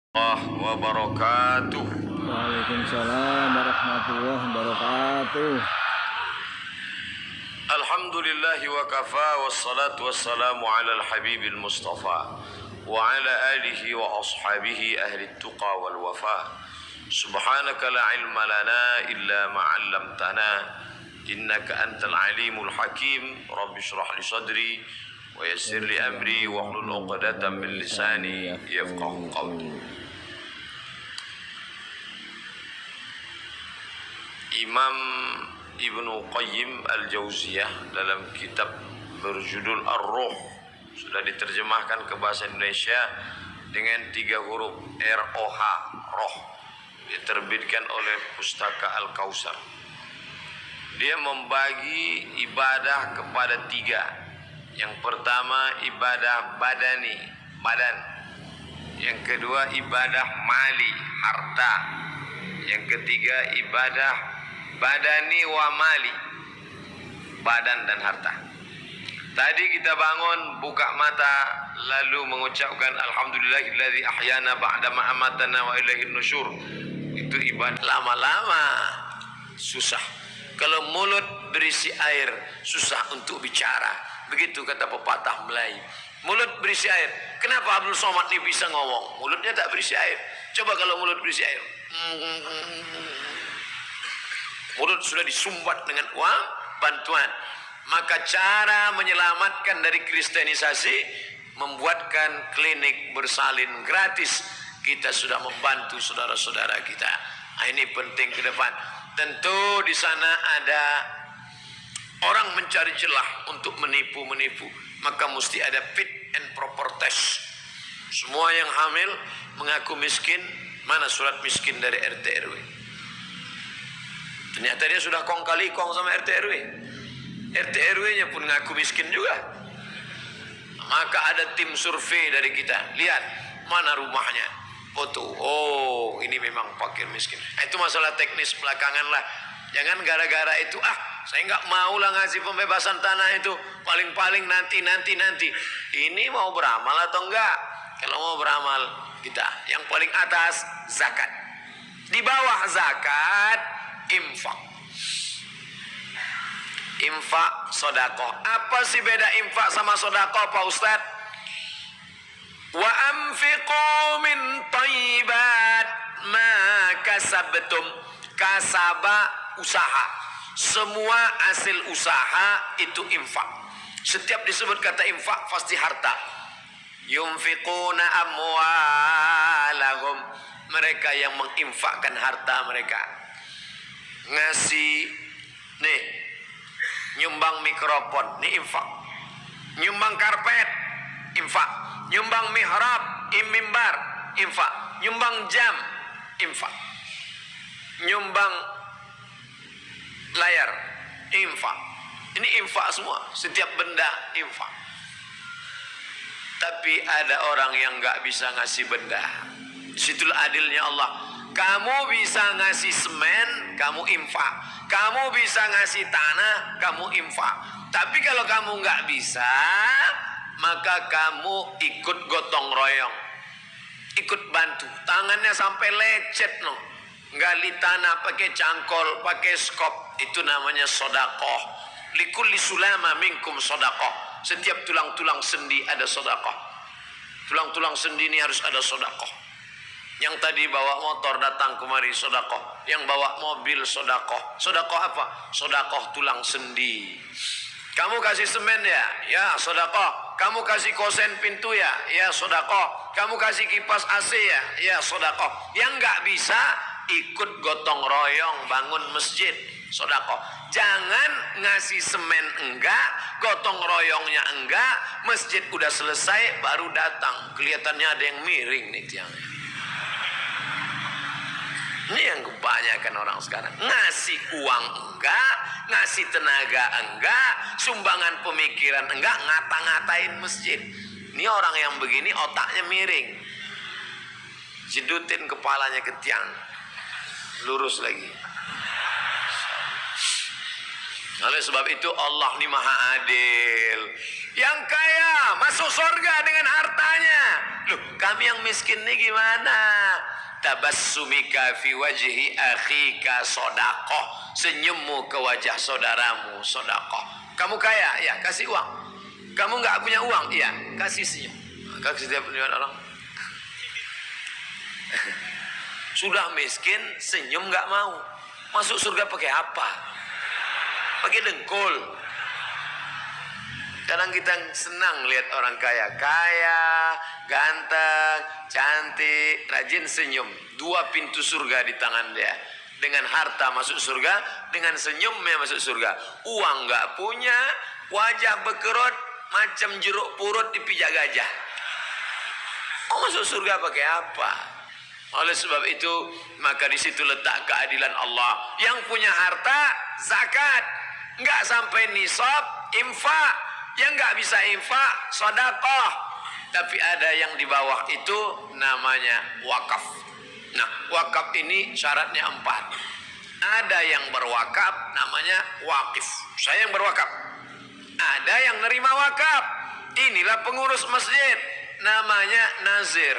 Wabarakatuh. Waalaikumsalam warahmatullahi wabarakatuh. Alhamdulillahi wa kafa wassalatu wassalamu ala al-habibil mustafa wa ala alihi wa ashabihi ahli tuqa wal wafa. Subhanaka la ilma lana illa ma 'allamtana innaka antal alimul hakim. Rabbi shrah li sadri wa yassir li amri wa hlul 'uqdatam min lisani yafqahu qawli. Imam Ibnu Qayyim Al-Jauziyah dalam kitab berjudul Ar-Ruh sudah diterjemahkan ke bahasa Indonesia dengan 3 huruf R-O-H, roh, diterbitkan oleh Pustaka Al-Kausar. Dia membagi ibadah kepada 3. Yang pertama ibadah badani, badan. Yang kedua ibadah mali, harta. Yang ketiga ibadah badani wa mali, badan dan harta. Tadi kita bangun, buka mata, lalu mengucapkan alhamdulillahilladzi ahyana ba'da ma amatana wa ilaihin nusyur. Itu ibadah. Lama-lama susah. Kalau mulut berisi air, susah untuk bicara. Begitu kata pepatah Melayu. Mulut berisi air. Kenapa Abdul Somad ini bisa ngomong? Mulutnya tak berisi air. Coba kalau mulut berisi air. Mulut sudah disumbat dengan uang bantuan. Maka cara menyelamatkan dari kristenisasi, membuatkan klinik bersalin gratis. Kita sudah membantu saudara-saudara kita. Nah, ini penting ke depan. Tentu di sana ada orang mencari celah untuk menipu-menipu. Maka mesti ada fit and proper test. Semua yang hamil mengaku miskin. Mana surat miskin dari RT RW? Ternyata dia sudah kong kali kong sama RT RW. RT RW-nya pun ngaku miskin juga. Maka ada tim survei dari kita. Lihat mana rumahnya, foto. Oh, ini memang fakir miskin. Nah, itu masalah teknis belakangan lah. Jangan gara-gara itu saya nggak mau lah ngasih pembebasan tanah itu. Paling-paling nanti. Ini mau beramal atau enggak? Kalau mau beramal kita yang paling atas zakat. Di bawah zakat infak. Infak, sodakoh. Apa sih beda infak sama sodakoh, Pak Ustadz? Wa anfiqu min thayyibat ma kasabtum. Kasaba, usaha. Semua hasil usaha itu infak. Setiap disebut kata infak pasti harta. Yunfiquna amwalahum. Mereka yang menginfakkan harta mereka. Ngasih nih, nyumbang mikrofon, nih infak. Nyumbang karpet, infak. Nyumbang mihrab, mimbar, infak. Nyumbang jam, infak. Nyumbang layar, infak. Ini infak semua, setiap benda infak. Tapi ada orang yang nggak bisa ngasih benda. Situlah adilnya Allah. Kamu bisa ngasih semen, kamu infak. Kamu bisa ngasih tanah, kamu infak. Tapi kalau kamu nggak bisa, maka kamu ikut gotong royong, ikut bantu. Tangannya sampai lecet loh. Gali tanah pakai cangkol, pakai skop. Itu namanya sodakoh. Likulli sulama minkum sodakoh. Setiap tulang-tulang sendi ada sodakoh. Tulang-tulang sendi ini harus ada sodakoh. Yang tadi bawa motor datang kemari sodakoh. Yang bawa mobil sodakoh. Sodakoh apa? Sodakoh tulang sendi. Kamu kasih semen ya? Ya sodakoh. Kamu kasih kosen pintu ya? Ya sodakoh. Kamu kasih kipas AC ya? Ya sodakoh. Yang nggak bisa ikut gotong royong bangun masjid. Sodakoh. Jangan ngasih semen enggak, gotong royongnya enggak, masjid udah selesai baru datang. Kelihatannya ada yang miring nih tiangnya. Ini yang kebanyakan orang sekarang. Ngasih uang enggak, ngasih tenaga enggak, sumbangan pemikiran enggak, ngata-ngatain masjid. Ini orang yang begini otaknya miring. Jedutin kepalanya ke tiang. Lurus lagi. Oleh sebab itu Allah ini maha adil. Yang kaya masuk surga dengan hartanya. Loh, kami yang miskin nih gimana? Tabassumika fi wajhi akhika sodakoh. Senyummu ke wajah saudaramu sodakoh. Kamu kaya, ya kasih uang. Kamu nggak punya uang, ya kasih senyum. Kasih setiap orang. Sudah miskin, senyum nggak mau. Masuk surga pakai apa? Pakai dengkul. Kadang kita senang lihat orang kaya, ganteng, cantik, rajin senyum. 2 pintu surga di tangan dia. Dengan harta masuk surga, dengan senyumnya masuk surga. Uang nggak punya, wajah bekerut macam jeruk purut dipijak gajah. Oh, masuk surga pakai apa? Oleh sebab itu, maka di situ letak keadilan Allah. Yang punya harta, zakat. Nggak sampai nisab, infak. Yang nggak bisa infak, sedekah. Tapi ada yang di bawah itu namanya wakaf. Nah, wakaf ini syaratnya 4. Ada yang berwakaf namanya wakif. Saya yang berwakaf. Ada yang nerima wakaf. Inilah pengurus masjid. Namanya nazir.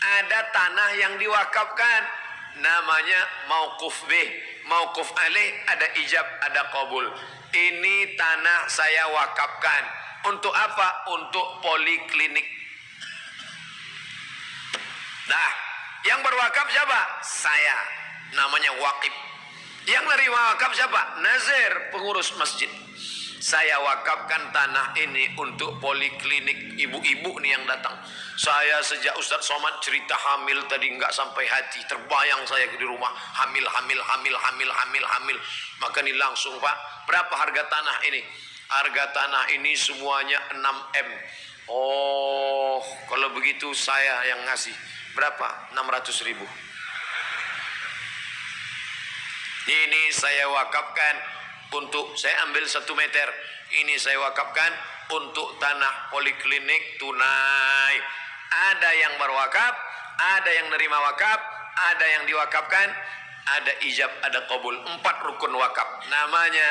Ada tanah yang diwakafkan. Namanya mauquf bih. Mauquf alaih, ada ijab, ada qabul. Ini tanah saya wakafkan. Untuk apa? Untuk poliklinik. Nah, yang berwakaf siapa? Saya. Namanya wakif. Yang nerima wakaf siapa? Nazir, pengurus masjid. Saya wakafkan tanah ini untuk poliklinik ibu-ibu nih yang datang. Saya sejak Ustadz Somad cerita hamil tadi nggak sampai hati. Terbayang saya di rumah hamil. Maka ini langsung, Pak, berapa harga tanah ini? Harga tanah ini semuanya 6 M. Oh, kalau begitu saya yang ngasih. Berapa? 600.000. Ini saya wakafkan untuk, saya ambil 1 meter. Ini saya wakafkan untuk tanah poliklinik tunai. Ada yang berwakaf, ada yang nerima wakaf, ada yang diwakafkan, ada ijab, ada qabul. 4 rukun wakaf. Namanya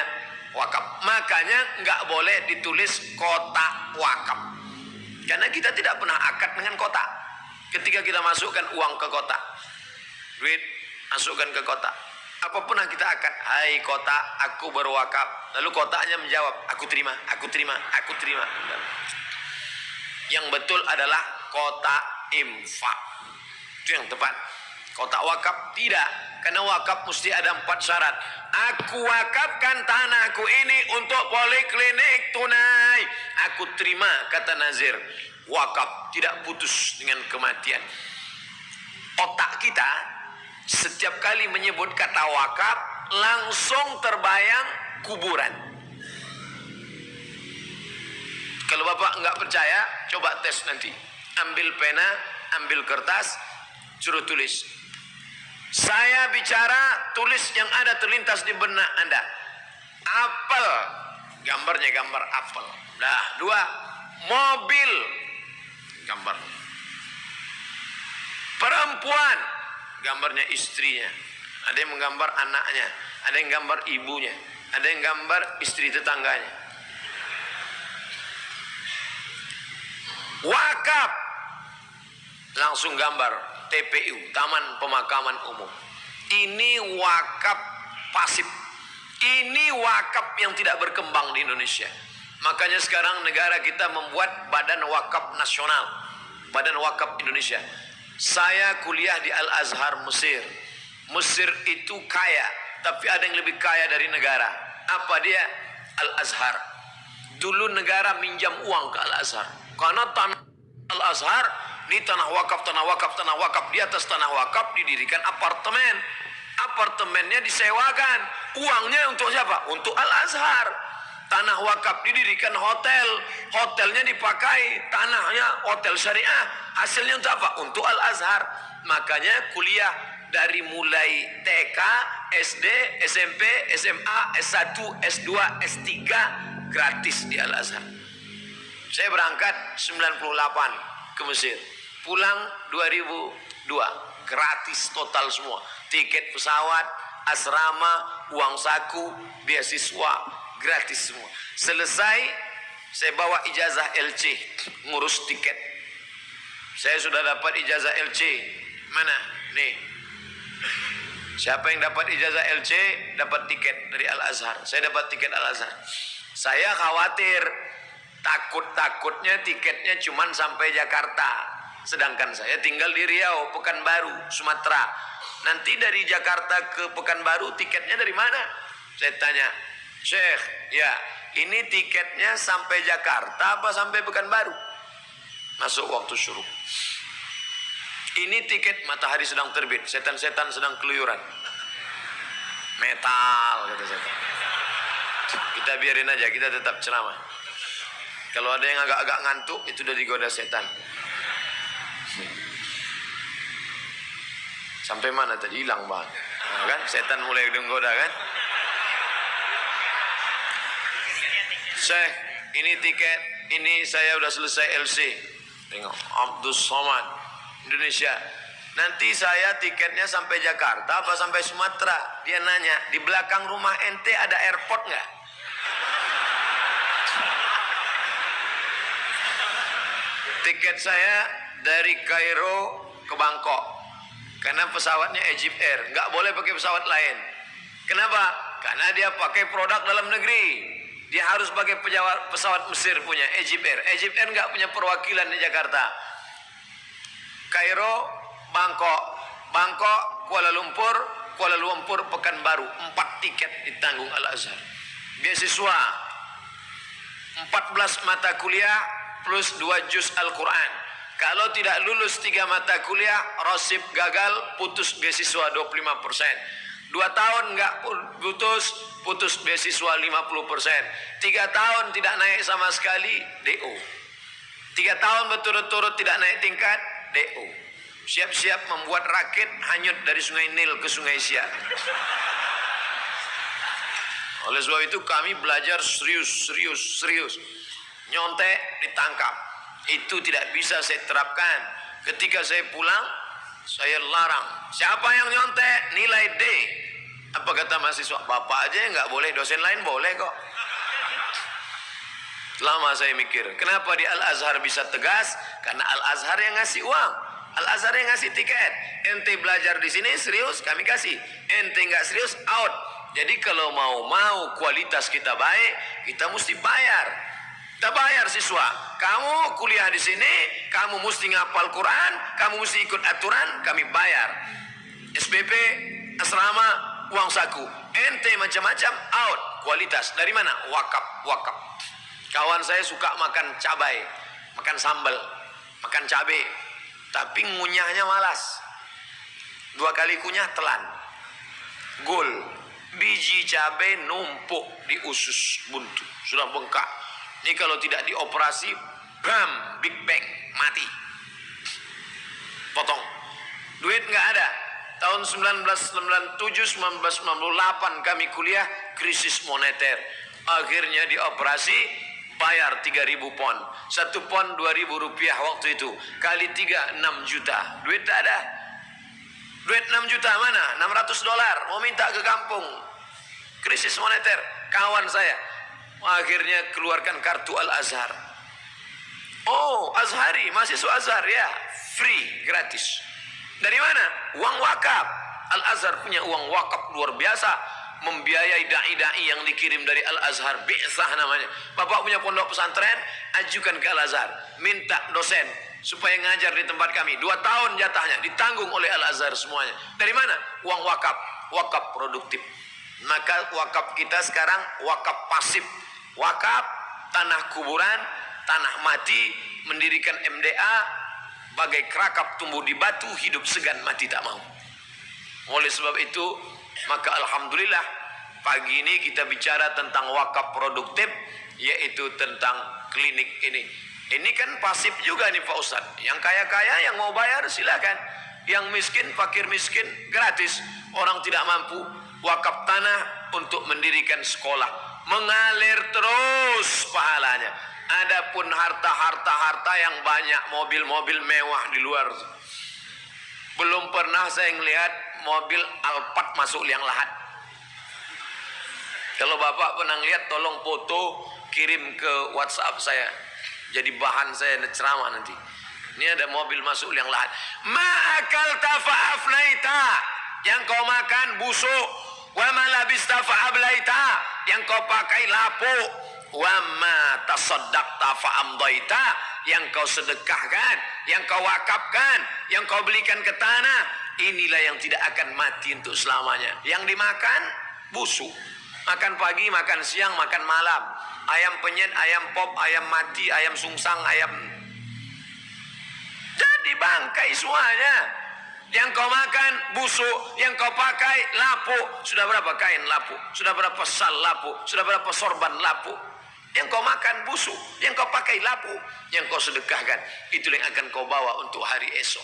wakaf. Makanya nggak boleh ditulis kotak wakaf. Karena kita tidak pernah akad dengan kotak. Ketika kita masukkan uang ke kotak, duit masukkan ke kotak. Apa pernah kita akad? Hai kotak, aku berwakaf. Lalu kotaknya menjawab, aku terima. Yang betul adalah kotak infak. Itu yang tepat. Kotak wakaf tidak. Karena wakaf mesti ada 4 syarat. Aku wakafkan tanahku ini untuk poliklinik tunai. Aku terima, kata nazir. Wakaf tidak putus dengan kematian. Otak kita setiap kali menyebut kata wakaf langsung terbayang kuburan. Kalau Bapak nggak percaya, coba tes nanti. Ambil pena, ambil kertas, suruh tulis. Saya bicara, tulis yang ada terlintas di benak Anda. Apel, gambarnya gambar apel. Nah, 2, mobil, gambar. Perempuan, gambarnya istrinya. Ada yang menggambar anaknya, ada yang gambar ibunya, ada yang gambar istri tetangganya. Wakaf, langsung gambar TPU, Taman Pemakaman Umum. Ini wakaf pasif. Ini wakaf yang tidak berkembang di Indonesia. Makanya sekarang negara kita membuat Badan Wakaf Nasional, Badan Wakaf Indonesia. Saya kuliah di Al-Azhar Mesir. Mesir itu kaya, tapi ada yang lebih kaya dari negara. Apa dia? Al-Azhar. Dulu negara minjam uang ke Al-Azhar. Karena tanah Al-Azhar, ini tanah wakaf. Di atas tanah wakaf didirikan apartemen. Apartemennya disewakan. Uangnya untuk siapa? Untuk Al-Azhar. Tanah wakaf didirikan hotel. Hotelnya dipakai. Tanahnya hotel syariah. Hasilnya untuk apa? Untuk Al-Azhar. Makanya kuliah dari mulai TK, SD, SMP, SMA, S1, S2, S3 gratis di Al-Azhar. Saya berangkat 98 ke Mesir. Pulang 2002. Gratis total semua. Tiket pesawat, asrama, uang saku, beasiswa, gratis semua. Selesai, saya bawa ijazah LC, ngurus tiket. Saya sudah dapat ijazah LC. Mana? Nih. Siapa yang dapat ijazah LC dapat tiket dari Al-Azhar. Saya dapat tiket Al-Azhar. Saya khawatir, takutnya tiketnya cuman sampai Jakarta. Sedangkan saya tinggal di Riau, Pekanbaru, Sumatera. Nanti dari Jakarta ke Pekanbaru tiketnya dari mana? Saya tanya, Syekh, ya ini tiketnya sampai Jakarta apa sampai Pekanbaru? Masuk waktu syuruk. Ini tiket matahari sedang terbit, setan-setan sedang keluyuran. Metal, kata setan. Kita biarin aja, kita tetap ceramah. Kalau ada yang agak-agak ngantuk, itu udah digoda setan. Sampai mana tadi? Hilang bang. Nah, kan? Setan mulai menggoda kan? Syekh, ini tiket, ini saya udah selesai LC. Tengok, Abdus Somad, Indonesia. Nanti saya tiketnya sampai Jakarta apa sampai Sumatera? Dia nanya, di belakang rumah ente ada airport nggak? Tiket saya dari Kairo ke Bangkok. Karena pesawatnya Egypt Air, nggak boleh pakai pesawat lain. Kenapa? Karena dia pakai produk dalam negeri. Dia harus pakai pesawat Mesir punya Egypt Air. Egypt Air nggak punya perwakilan di Jakarta. Kairo, Bangkok, Kuala Lumpur, Pekanbaru. 4 tiket ditanggung Al-Azhar. Beasiswa 14 mata kuliah plus 2 juz Al-Quran. Kalau tidak lulus 3 mata kuliah, rosip gagal, putus beasiswa 25%. 2 tahun nggak putus beasiswa 50%. 3 tahun tidak naik sama sekali, DO. 3 tahun berturut-turut tidak naik tingkat, DO. Siap-siap membuat rakit hanyut dari sungai Nil ke sungai Siak. Oleh sebab itu kami belajar serius. Nyontek ditangkap. Itu tidak bisa saya terapkan. Ketika saya pulang, saya larang. Siapa yang nyontek? Nilai D. Apa kata mahasiswa? Bapak aja nggak boleh, dosen lain boleh kok. Lama saya mikir, kenapa di Al-Azhar bisa tegas? Karena Al-Azhar yang ngasih uang, Al-Azhar yang ngasih tiket. Ente belajar di sini serius, kami kasih. Ente nggak serius, out. Jadi kalau mau kualitas kita baik, kita mesti bayar. Kita bayar siswa. Kamu kuliah di sini, kamu mesti ngapal Quran, kamu mesti ikut aturan, kami bayar. SPP, asrama, uang saku. Ente macam-macam, out. Kualitas dari mana? Wakaf. Kawan saya suka makan cabai, makan sambal, makan cabai, tapi ngunyahnya malas. 2 kali kunyah telan. Gol. Biji cabai numpuk di usus buntu, sudah bengkak. Ini kalau tidak dioperasi, bam, big bang, mati. Potong. Duit nggak ada. Tahun 1997, 1998 kami kuliah, krisis moneter. Akhirnya dioperasi, bayar 3.000 pon. 1 pon 2.000 rupiah waktu itu. Kali 3, 6 juta. Duit tak ada. Duit 6 juta mana? $600. Mau minta ke kampung. Krisis moneter. Kawan saya akhirnya keluarkan kartu Al-Azhar. Oh, Azhari, mahasiswa Azhar ya, free, gratis. Dari mana? Uang wakaf. Al-Azhar punya uang wakaf luar biasa, membiayai dai-dai yang dikirim dari Al-Azhar. Bi'sah namanya. Bapak punya pondok pesantren, ajukan ke Al-Azhar, minta dosen supaya ngajar di tempat kami. 2 tahun jatahnya ditanggung oleh Al-Azhar semuanya. Dari mana? Uang wakaf, wakaf produktif. Maka wakaf kita sekarang wakaf pasif. Wakaf tanah kuburan, tanah mati, mendirikan MDA, bagai kerakap tumbuh di batu, hidup segan mati tak mau. Oleh sebab itu, maka alhamdulillah pagi ini kita bicara tentang wakaf produktif, yaitu tentang klinik ini. Ini kan pasif juga nih Pak Ustadz. Yang kaya-kaya yang mau bayar silakan. Yang miskin, fakir miskin gratis. Orang tidak mampu, wakaf tanah untuk mendirikan sekolah, mengalir terus pahalanya. Adapun harta yang banyak, mobil-mobil mewah di luar, belum pernah saya melihat mobil Alphard masuk liang lahat. Kalau Bapak pernah lihat, tolong foto kirim ke WhatsApp saya, jadi bahan saya ceramah nanti. Ini ada mobil masuk yang lahat. Ma'akal tafa'afnaita, yang kau makan busuk. Wa ma labista fa'ablaita, yang kau pakai lapuk. Wa ma tasaddaqta fa'amdaita, yang kau sedekahkan, yang kau wakafkan, yang kau belikan ke tanah. Inilah yang tidak akan mati untuk selamanya. Yang dimakan busuk. Makan pagi, makan siang, makan malam. Ayam penyet, ayam pop, ayam mati, ayam sungsang, ayam jadi bangkai semuanya. Yang kau makan busuk, yang kau pakai lapuk. Sudah berapa kain lapuk? Sudah berapa sal lapuk? Sudah berapa sorban lapuk? Yang kau makan busuk, yang kau pakai lapuk, yang kau sedekahkan, itulah yang akan kau bawa untuk hari esok.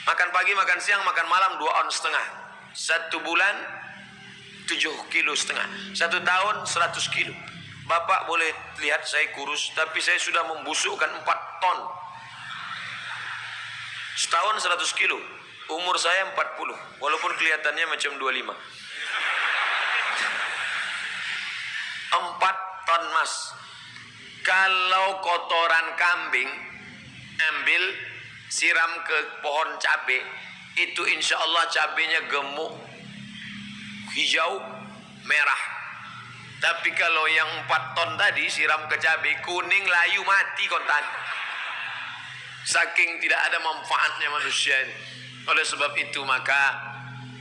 Makan pagi, makan siang, makan malam 2,5 ons. 1 bulan 7,5 kilo. 1 tahun 100 kilo. Bapak boleh lihat saya kurus, tapi saya sudah membusukkan 4 ton. Setahun 100 kilo. Umur saya 40. Walaupun kelihatannya macam 25. 4 ton mas. Kalau kotoran kambing ambil, siram ke pohon cabai, itu insya Allah cabainya gemuk, hijau, merah. Tapi kalau yang 4 ton tadi siram ke cabai, kuning, layu, mati kontan. Saking tidak ada manfaatnya manusia ini. Oleh sebab itu maka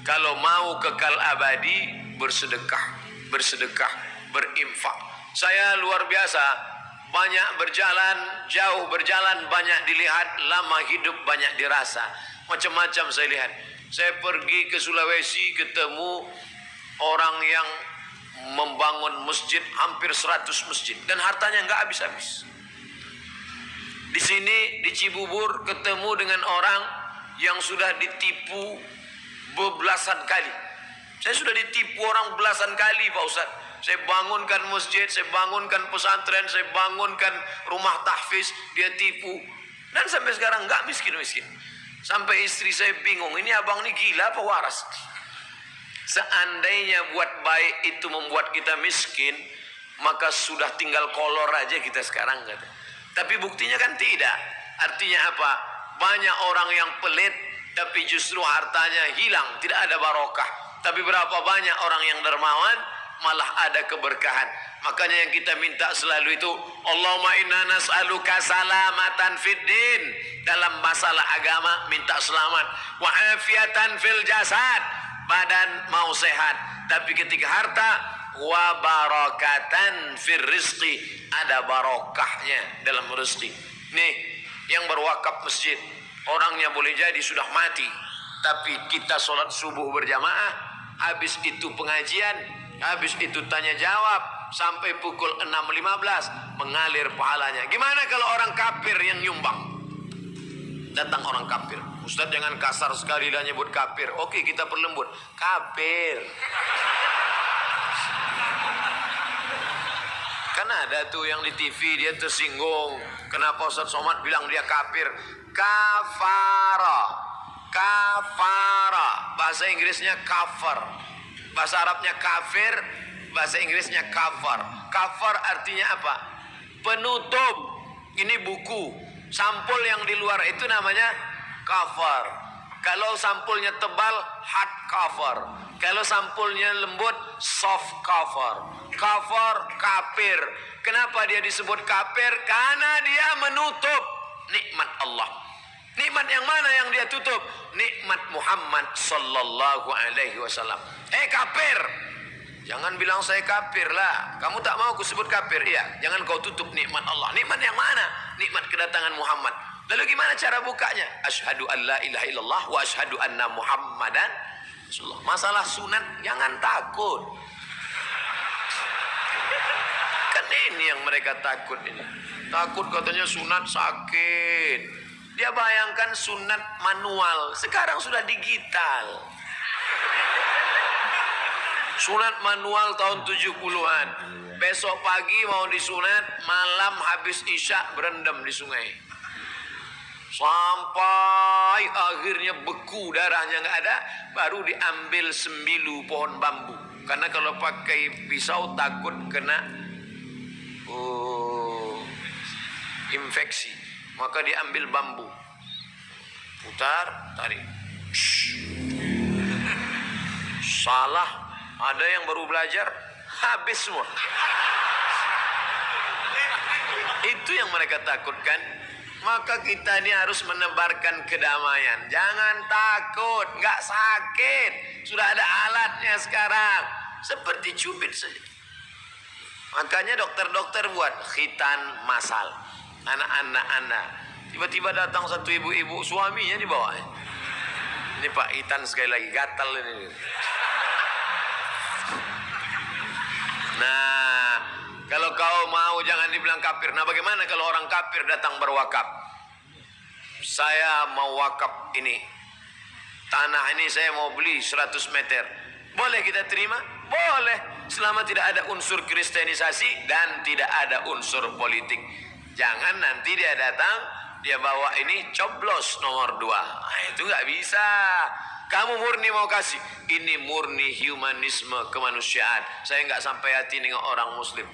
kalau mau kekal abadi, bersedekah, bersedekah, berinfak. Saya luar biasa, banyak berjalan, jauh berjalan, banyak dilihat, lama hidup banyak dirasa. Macam-macam saya lihat. Saya pergi ke Sulawesi, ketemu orang yang membangun masjid, hampir 100 masjid, dan hartanya nggak habis-habis. Di sini di Cibubur ketemu dengan orang yang sudah ditipu belasan kali. Saya sudah ditipu orang belasan kali Pak Ustaz. Saya bangunkan masjid, saya bangunkan pesantren, saya bangunkan rumah tahfiz, dia tipu. Dan sampai sekarang nggak miskin-miskin. Sampai istri saya bingung, ini abang ini gila apa waras? Seandainya buat baik itu membuat kita miskin, maka sudah tinggal kolor aja kita sekarang kata. Tapi buktinya kan tidak. Artinya apa? Banyak orang yang pelit, tapi justru hartanya hilang, tidak ada barokah. Tapi berapa banyak orang yang dermawan, malah ada keberkahan. Makanya yang kita minta selalu itu, Allahumma inna nas'aluka salamatan fid din. Dalam masalah agama minta selamat. Wa afiatan fil jasad. Badan mau sehat. Tapi ketika harta, wa barakatan fir rizqi, ada barokahnya dalam rezeki. Nih yang berwakaf masjid, orangnya boleh jadi sudah mati, tapi kita sholat subuh berjamaah, habis itu pengajian, habis itu tanya jawab sampai pukul 6.15 mengalir pahalanya. Gimana kalau orang kafir yang nyumbang? Datang orang kafir, Ustaz jangan kasar sekali lah nyebut kafir. Oke, kita perlembut, kafir. Kan ada tuh yang di TV dia tersinggung. Kenapa Ustaz Somad bilang dia kafir? Kafara. Kafara. Bahasa Inggrisnya kafir. Bahasa Arabnya kafir. Bahasa Inggrisnya kafar. Kafar artinya apa? Penutup. Ini buku. Sampul yang di luar itu namanya kafar. Kalau sampulnya tebal, hard cover. Kalau sampulnya lembut, soft cover. Cover kafir. Kenapa dia disebut kafir? Karena dia menutup nikmat Allah. Nikmat yang mana yang dia tutup? Nikmat Muhammad sallallahu alaihi wasallam. Kafir. Jangan bilang saya kafir lah. Kamu tak mau aku sebut kafir? Iya. Jangan kau tutup nikmat Allah. Nikmat yang mana? Nikmat kedatangan Muhammad. Lalu gimana cara bukanya? Asyhadu an la ilaha illallah wa asyhadu anna Muhammadan Rasulullah. Masalah sunat jangan takut. Kan ini yang mereka takut ini. Takut katanya sunat sakit. Dia bayangkan sunat manual. Sekarang sudah digital. Sunat manual tahun 70-an. Besok pagi mau disunat, malam habis isya berendam di sungai. Sampai akhirnya beku, darahnya nggak ada, baru diambil sembilu pohon bambu. Karena kalau pakai pisau takut kena infeksi. Maka diambil bambu, putar, tarik. Salah, ada yang baru belajar, habis semua. Itu yang mereka takutkan. Maka kita ini harus menebarkan kedamaian. Jangan takut, nggak sakit. Sudah ada alatnya sekarang. Seperti cubit saja. Makanya dokter-dokter buat khitan masal. Anak-anak Anda. Tiba-tiba datang satu ibu-ibu, suaminya dibawa. Ini Pak Khitan sekali lagi, gatal ini. Nah, kalau kau mau jangan dibilang kafir. Nah, bagaimana kalau orang kafir datang berwakaf? Saya mau wakaf ini. Tanah ini saya mau beli 100 meter. Boleh kita terima? Boleh. Selama tidak ada unsur kristenisasi dan tidak ada unsur politik. Jangan nanti dia datang, dia bawa ini coblos nomor 2. Nah, itu nggak bisa. Kamu murni mau kasih. Ini murni humanisme kemanusiaan. Saya nggak sampai hati dengan orang muslim.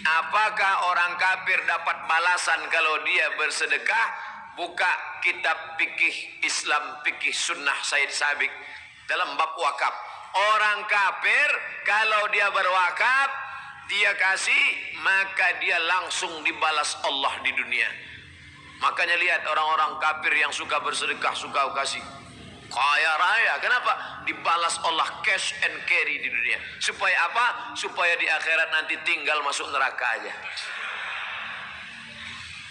Apakah orang kafir dapat balasan kalau dia bersedekah? Buka kitab fikih Islam, fikih sunnah Said Sabiq dalam bab wakaf. Orang kafir kalau dia berwakaf, dia kasih, maka dia langsung dibalas Allah di dunia. Makanya lihat orang-orang kafir yang suka bersedekah, suka kasih, kaya raya. Kenapa? Dibalas Allah cash and carry di dunia. Supaya apa? Supaya di akhirat nanti tinggal masuk neraka aja.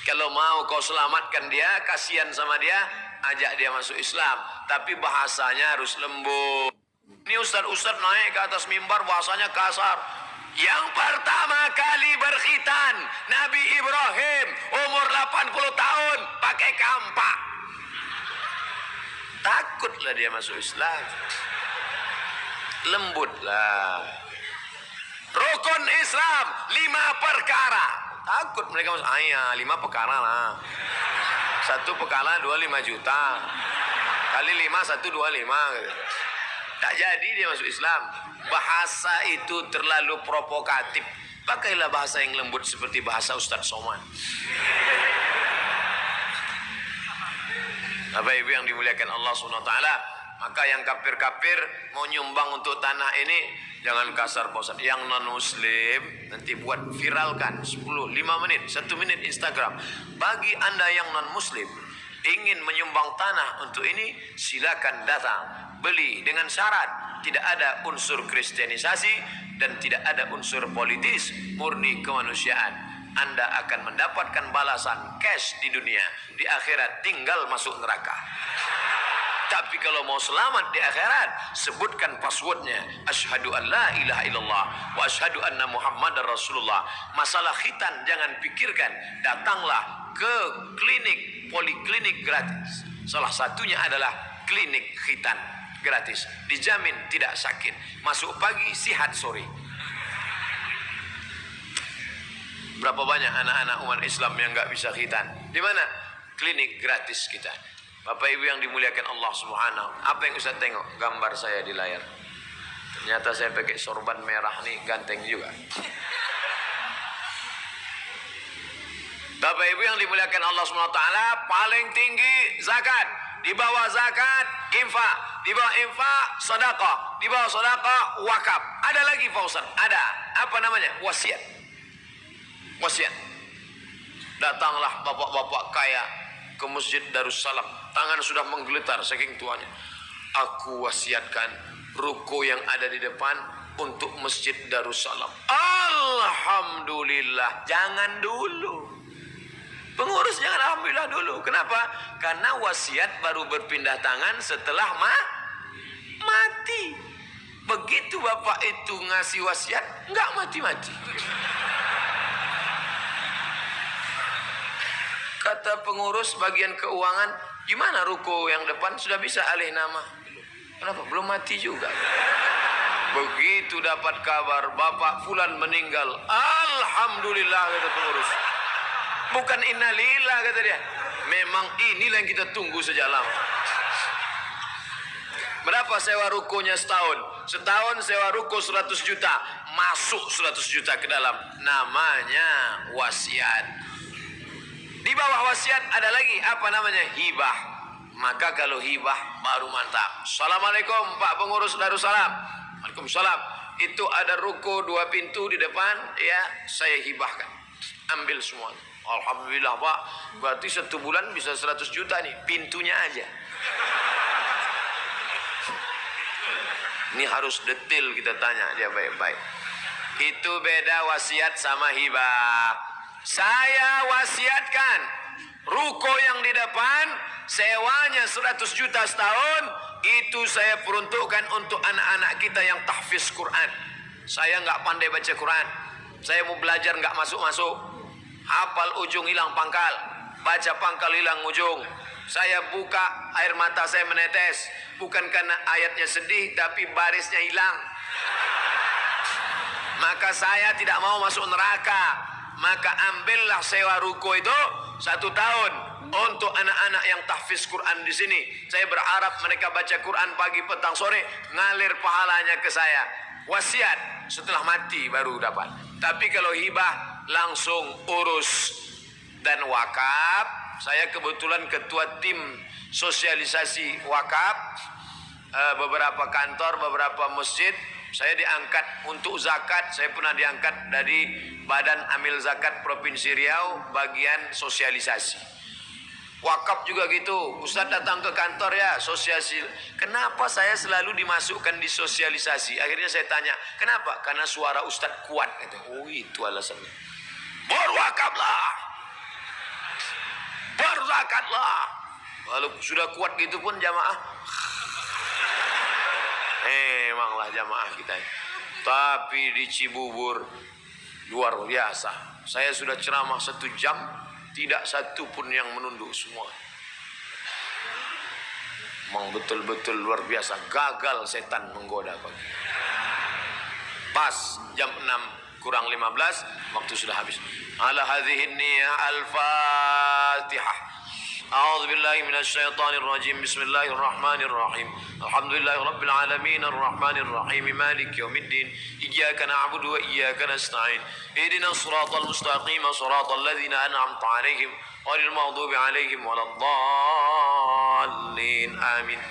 Kalau mau kau selamatkan dia, kasihan sama dia, ajak dia masuk Islam. Tapi bahasanya harus lembut. Ini ustaz-ustaz naik ke atas mimbar, bahasanya kasar. Yang pertama kali berkhitan Nabi Ibrahim umur 80 tahun pakai kampak. Takutlah dia masuk Islam. Lembutlah. Rukun Islam 5 perkara. Takut mereka masuk. Ayah 5 perkara lah. 1 perkara 25 juta. Kali 5 125 gitu. Tak jadi dia masuk Islam. Bahasa itu terlalu provokatif. Pakailah bahasa yang lembut seperti bahasa Ustaz Somad. Bapak Ibu yang dimuliakan Allah SWT, maka yang kafir-kafir mau nyumbang untuk tanah ini jangan kasar Pak Ustaz. Yang non muslim nanti buat viralkan 5 menit, 1 menit Instagram. Bagi Anda yang non muslim ingin menyumbang tanah untuk ini, silakan datang beli dengan syarat tidak ada unsur kristenisasi dan tidak ada unsur politis, murni kemanusiaan. Anda akan mendapatkan balasan cash di dunia, di akhirat tinggal masuk neraka. Tapi kalau mau selamat di akhirat, sebutkan passwordnya, asyhadu an la ilaha illallah wa asyhadu anna muhammadar rasulullah. Masalah khitan jangan pikirkan, datanglah ke klinik, poliklinik gratis. Salah satunya adalah klinik khitan gratis, dijamin tidak sakit, masuk pagi sihat sore. Berapa banyak anak-anak umat Islam yang nggak bisa khitan? Di mana? Klinik gratis kita. Bapak Ibu yang dimuliakan Allah Subhanahu. Apa yang Ustaz tengok? Gambar saya di layar. Ternyata saya pakai sorban merah nih, ganteng juga. Bapak Ibu yang dimuliakan Allah SWT, paling tinggi zakat. Di bawah zakat, infak. Di bawah infak, sedekah. Di bawah sedekah, wakaf. Ada lagi Pak Ustaz? Ada. Apa namanya? Wasiat. Wasiat. Datanglah bapak-bapak kaya ke Masjid Darussalam. Tangan sudah menggeletar saking tuanya. Aku wasiatkan ruko yang ada di depan untuk Masjid Darussalam. Alhamdulillah. Jangan dulu. Pengurus jangan alhamdulillah dulu. Kenapa? Karena wasiat baru berpindah tangan setelah mati. Begitu bapak itu ngasih wasiat, nggak mati-mati. Kata pengurus bagian keuangan, gimana ruko yang depan sudah bisa alih nama? Kenapa? Belum mati juga. Begitu dapat kabar bapak fulan meninggal, alhamdulillah kata pengurus. Bukan innalillah kata dia. Memang inilah yang kita tunggu sejak lama. Berapa sewa rukonya setahun? Setahun sewa ruko 100 juta. Masuk 100 juta ke dalam. Namanya wasiat. Di bawah wasiat ada lagi apa namanya? Hibah. Maka kalau hibah baru mantap. Assalamualaikum Pak Pengurus Darussalam. Waalaikumsalam. Itu ada ruko 2 pintu di depan, ya saya hibahkan. Ambil semua. Alhamdulillah Pak. Berarti 1 bulan bisa 100 juta nih. Pintunya aja. Ini harus detail kita tanya dia baik-baik. Itu beda wasiat sama hibah. Saya wasiatkan ruko yang di depan sewanya 100 juta setahun, itu saya peruntukkan untuk anak-anak kita yang tahfiz Quran. Saya nggak pandai baca Quran, saya mau belajar nggak masuk-masuk, hafal ujung hilang pangkal, baca pangkal hilang ujung. Saya buka air mata saya menetes, bukan karena ayatnya sedih tapi barisnya hilang. Maka saya tidak mau masuk neraka. Maka ambillah sewa ruko itu 1 tahun untuk anak-anak yang tahfiz Quran di sini. Saya berharap mereka baca Quran pagi, petang, sore, ngalir pahalanya ke saya. Wasiat setelah mati baru dapat. Tapi kalau hibah langsung urus. Dan wakaf, saya kebetulan ketua tim sosialisasi wakaf, beberapa kantor, beberapa masjid. Saya diangkat untuk zakat. Saya pernah diangkat dari Badan Amil Zakat Provinsi Riau bagian sosialisasi. Wakaf juga gitu. Ustaz datang ke kantor, ya sosialisasi. Kenapa saya selalu dimasukkan di sosialisasi? Akhirnya saya tanya, kenapa? Karena suara Ustaz kuat. Oh itu alasannya. Berwakaflah, berzakatlah. Kalau sudah kuat gitu pun jamaah, emanglah jamaah kita. Tapi di Cibubur luar biasa. Saya sudah ceramah 1 jam, tidak satu pun yang menunduk semua. Memang betul-betul luar biasa. Gagal setan menggoda pagi. Pas jam 6 kurang 15 waktu sudah habis. Ala hadhihi niyah al-Fatihah. أعوذ بالله من الشيطان الرجيم بسم الله الرحمن الرحيم الحمد لله رب العالمين الرحمن الرحيم مالك يوم الدين إياك نعبد وإياك نستعين اهدنا الصراط المستقيم صراط الذين أنعمت عليهم غير المغضوب عليهم ولا الضالين آمين.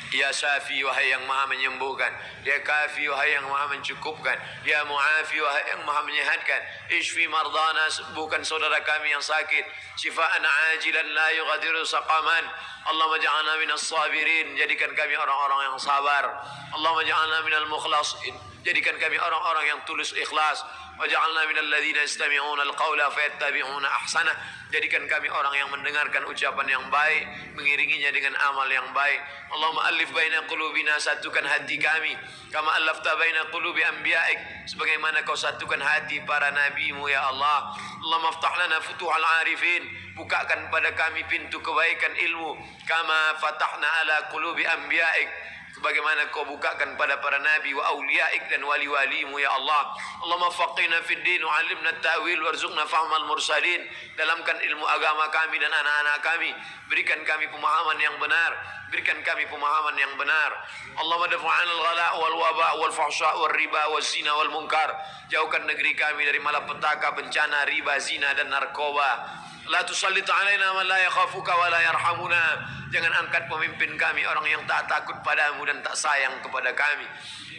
Ya Syafi, wahai yang maha menyembuhkan. Ya Kafi, wahai yang maha mencukupkan. Ya Mu'afi, wahai yang maha menyehatkan. Ishfi mardana, sembuhkan saudara kami yang sakit. Shifaan ajilan la yughadiru saqaman. Allahumma ja'alna minas sabirin, jadikan kami orang-orang yang sabar. Allahumma ja'alna minal mukhlasin, jadikan kami orang-orang yang tulus ikhlas. Waj'alna minal ladzina yastami'una al-qawla fayattabi'una ahsanah, jadikan kami orang yang mendengarkan ucapan yang baik, mengiringinya dengan amal yang baik. Allahumma alif baina qulubina, satukan hati kami kama alafta baina qulubi anbiya'ik, sebagaimana kau satukan hati para nabimu ya Allah. Allahumma aftah lana futuhal arifin, bukakan pada kami pintu kebaikan ilmu, kama fatahna ala qulubi anbiya'ik, sebagaimana kau bukakan pada para nabi wa awliyaik dan wali-walimu ya Allah. Allahumma faqihna fid din wa 'allimna at-ta'wil warzuqna fahmal mursalin, dalamkan ilmu agama kami dan anak-anak kami, berikan kami pemahaman yang benar, berikan kami pemahaman yang benar. Allahumma dafa'an al-ghala' wal waba' wal fahsya' wal riba wal zina wal munkar, jauhkan negeri kami dari malapetaka, bencana, riba, zina dan narkoba. La tusallit alaina man la yakhafuka wa la yarhamuna, jangan angkat pemimpin kami orang yang tak takut padamu dan tak sayang kepada kami.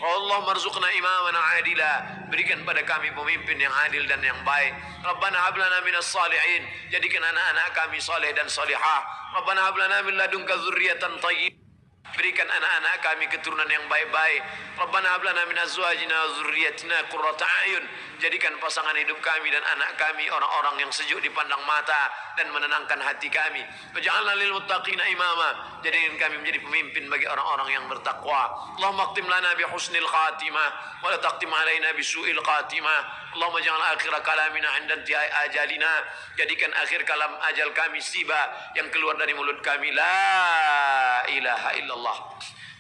Allah marzuqna imaman adila, berikan pada kami pemimpin yang adil dan yang baik. Rabbana hab lana minas salihin, jadikan anak-anak kami saleh dan salihah. Rabbana hab lana min ladunka dzurriyyatan thayyibah, berikan anak-anak kami keturunan yang baik-baik. Rabbana hab lana min azwajina wa dzurriyyatina qurrata a'yun, jadikan pasangan hidup kami dan anak kami orang-orang yang sejuk dipandang mata dan menenangkan hati kami. Waj'alna lil muttaqina imama, jadikan kami menjadi pemimpin bagi orang-orang yang bertakwa. Allahumma aqtim lana bi husnil khatimah wa la taqtim alaina bi su'il khatimah. Allahumma ja'al akhir kalamina 'inda intihai ajalina, jadikan akhir kalam ajal kami tiba yang keluar dari mulut kami la ilaha illallah.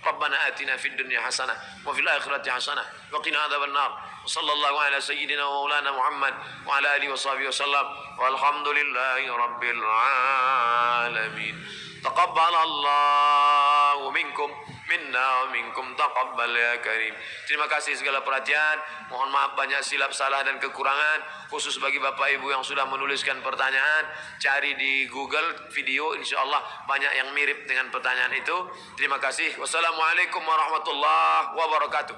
Rabbana atina fid dunya hasanah wa fil akhirati hasanah wa qina adzaban nar. Sallallahu ala sayyidina wa maulana Muhammad wa ala alihi wa sahbihi wasallam walhamdulillahi rabbil alamin. Taqabbalallahu minkum minna wa minkum taqabbal ya karim. Terima kasih segala perhatian. Mohon maaf banyak silap salah dan kekurangan, khusus bagi Bapak Ibu yang sudah menuliskan pertanyaan. Cari di Google video, insyaallah banyak yang mirip dengan pertanyaan itu. Terima kasih. Wassalamualaikum warahmatullahi wabarakatuh.